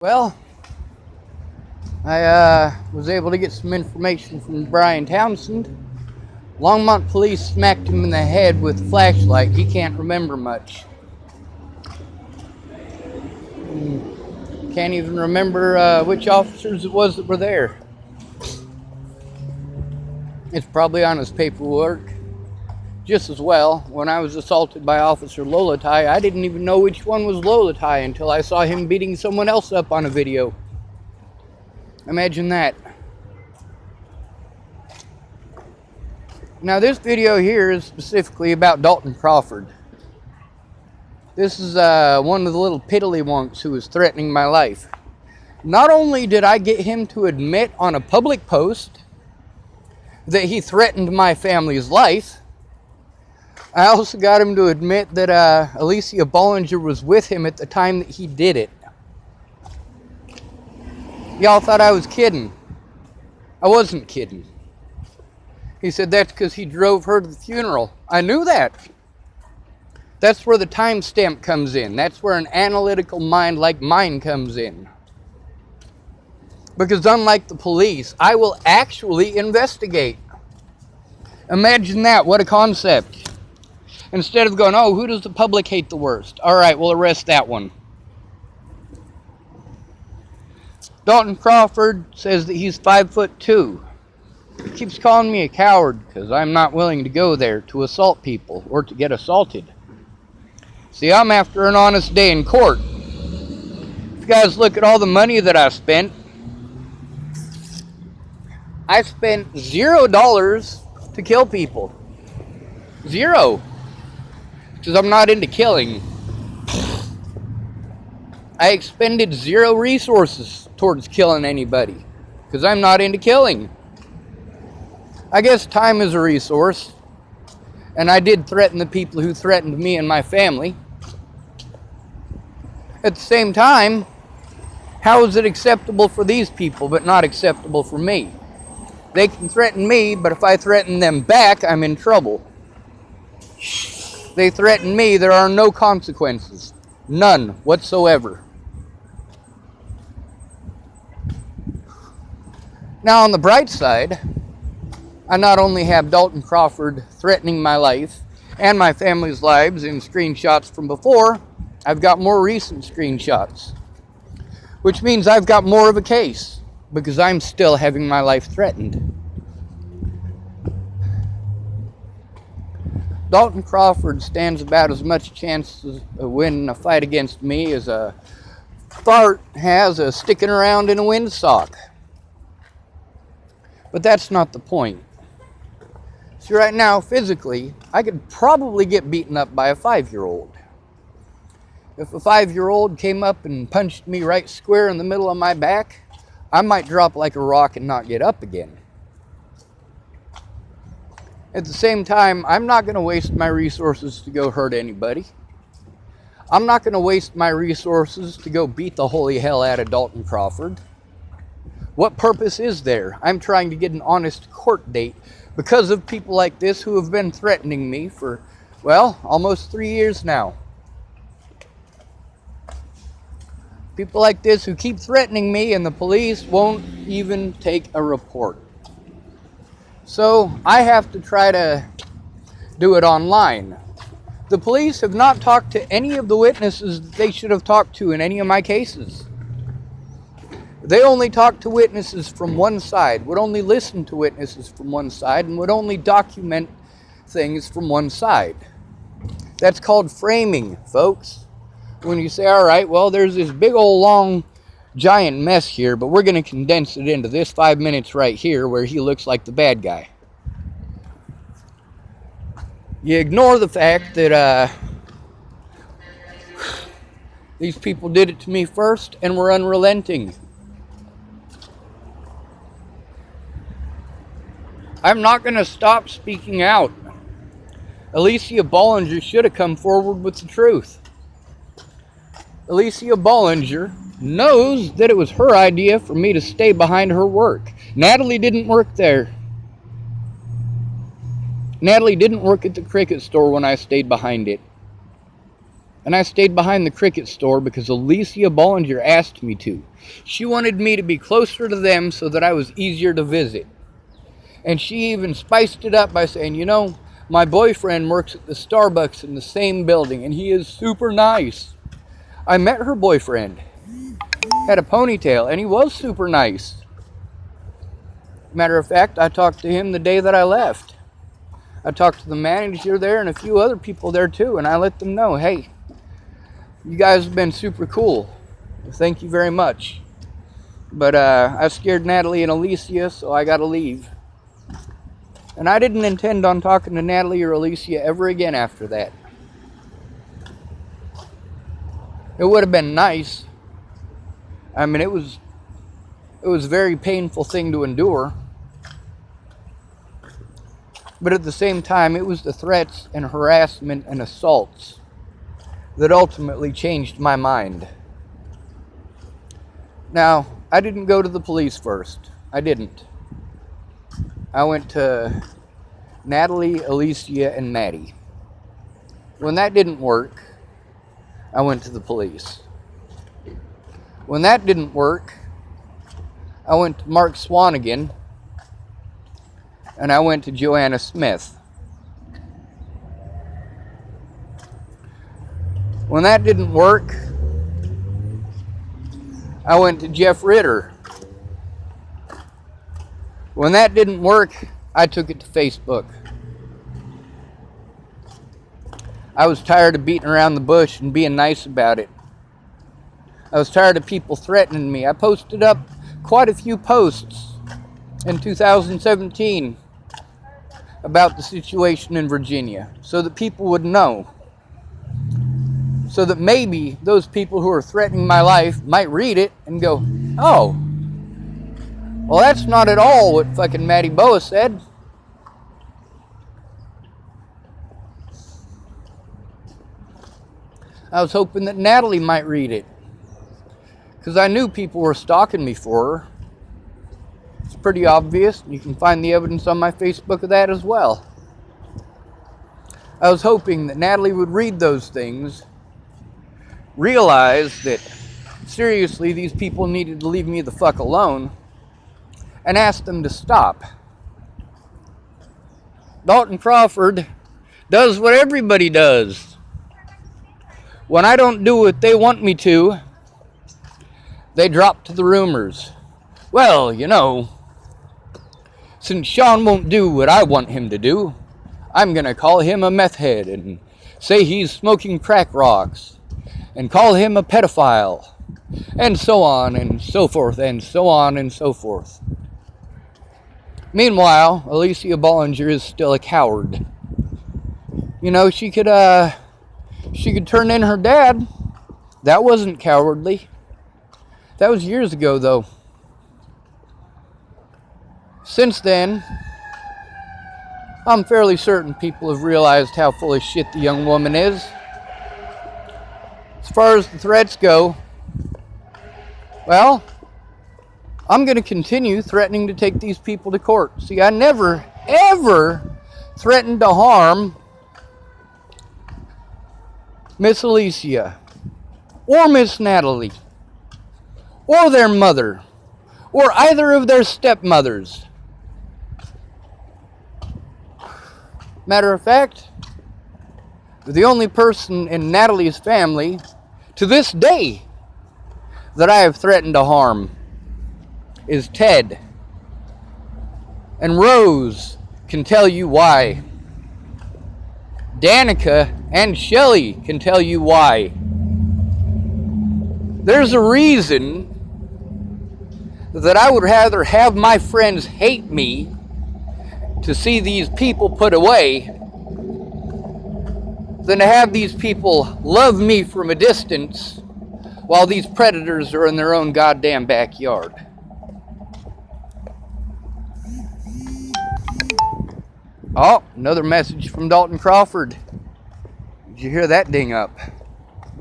Well, I was able to get some information from Brian Townsend. Longmont police smacked him in the head with a flashlight. He can't remember much. Can't even remember which officers it was that were there. It's probably on his paperwork. Just as well, when I was assaulted by Officer Lolatai, I didn't even know which one was Lolatai until I saw him beating someone else up on a video. Imagine that. Now this video here is specifically about Dalton Crawford. This is one of the little piddlywonks who was threatening my life. Not only did I get him to admit on a public post that he threatened my family's life, I also got him to admit that Alicia Bollinger was with him at the time that he did it. Y'all thought I was kidding. I wasn't kidding. He said that's because he drove her to the funeral. I knew that. That's where the timestamp comes in. That's where an analytical mind like mine comes in. Because unlike the police, I will actually investigate. Imagine that. What a concept. Instead of going, oh, who does the public hate the worst? All right, we'll arrest that one. Dalton Crawford says that he's 5'2". He keeps calling me a coward because I'm not willing to go there to assault people or to get assaulted. See, I'm after an honest day in court. If you guys look at all the money that I spent $0 to kill people. $0. Because I'm not into killing. I expended 0 resources towards killing anybody. Because I'm not into killing. I guess time is a resource. And I did threaten the people who threatened me and my family. At the same time, how is it acceptable for these people but not acceptable for me? They can threaten me, but if I threaten them back, I'm in trouble. They threaten me, there are no consequences. None whatsoever. Now on the bright side, I not only have Dalton Crawford threatening my life and my family's lives in screenshots from before, I've got more recent screenshots. Which means I've got more of a case, because I'm still having my life threatened. Dalton Crawford stands about as much chance of winning a fight against me as a fart has of sticking around in a windsock. But that's not the point. See, right now, physically, I could probably get beaten up by a 5-year-old. If a 5-year-old came up and punched me right square in the middle of my back, I might drop like a rock and not get up again. At the same time, I'm not going to waste my resources to go hurt anybody. I'm not going to waste my resources to go beat the holy hell out of Dalton Crawford. What purpose is there? I'm trying to get an honest court date because of people like this who have been threatening me for, well, almost 3 years now. People like this who keep threatening me and the police won't even take a report. So I have to try to do it online. The police have not talked to any of the witnesses that they should have talked to in any of my cases. They only talk to witnesses from one side, would only listen to witnesses from one side, and would only document things from one side. That's called framing, folks. When you say, all right, well, there's this big old long giant mess here, but we're going to condense it into this 5 minutes right here where he looks like the bad guy. You ignore the fact that these people did it to me first and were unrelenting. I'm not going to stop speaking out. Alicia Bollinger should have come forward with the truth. Alicia Bollinger knows that it was her idea for me to stay behind her work. Natalie didn't work there. Natalie didn't work at the cricket store when I stayed behind it. And I stayed behind the cricket store because Alicia Bollinger asked me to. She wanted me to be closer to them so that I was easier to visit. And she even spiced it up by saying, you know, my boyfriend works at the Starbucks in the same building, and he is super nice. I met her boyfriend. Had a ponytail, and he was super nice. Matter of fact, I talked to him the day that I left. I talked to the manager there and a few other people there too, and I let them know, hey, you guys have been super cool. Thank you very much. But I scared Natalie and Alicia, so I gotta leave. And I didn't intend on talking to Natalie or Alicia ever again after that. It would have been nice. I mean, it was a very painful thing to endure. But at the same time, it was the threats and harassment and assaults that ultimately changed my mind. Now, I didn't go to the police first. I didn't. I went to Natalie, Alicia, and Maddie. When that didn't work, I went to the police. When that didn't work, I went to Mark Swanigan, and I went to Joanna Smith. When that didn't work, I went to Jeff Ritter. When that didn't work, I took it to Facebook. I was tired of beating around the bush and being nice about it. I was tired of people threatening me. I posted up quite a few posts in 2017 about the situation in Virginia so that people would know. So that maybe those people who are threatening my life might read it and go, oh, well, that's not at all what fucking Maddie Boa said. I was hoping that Natalie might read it, because I knew people were stalking me for her. It's pretty obvious. You can find the evidence on my Facebook of that as well. I was hoping that Natalie would read those things, realize that seriously these people needed to leave me the fuck alone, and ask them to stop. Dalton Crawford does what everybody does. When I don't do what they want me to, they drop to the rumors. Well, you know, since Sean won't do what I want him to do, I'm going to call him a meth head and say he's smoking crack rocks and call him a pedophile and so on and so forth and so on and so forth. Meanwhile, Alicia Bollinger is still a coward. You know, she could turn in her dad. That wasn't cowardly. That was years ago, though. Since then, I'm fairly certain people have realized how full of shit the young woman is. As far as the threats go, well, I'm going to continue threatening to take these people to court. See, I never, ever threatened to harm Miss Alicia, or Miss Natalie, or their mother, or either of their stepmothers. Matter of fact, the only person in Natalie's family to this day that I have threatened to harm is Ted. And Rose can tell you why. Danica and Shelley can tell you why. There's a reason that I would rather have my friends hate me to see these people put away than to have these people love me from a distance while these predators are in their own goddamn backyard. Oh, another message from Dalton Crawford. Did you hear that ding up?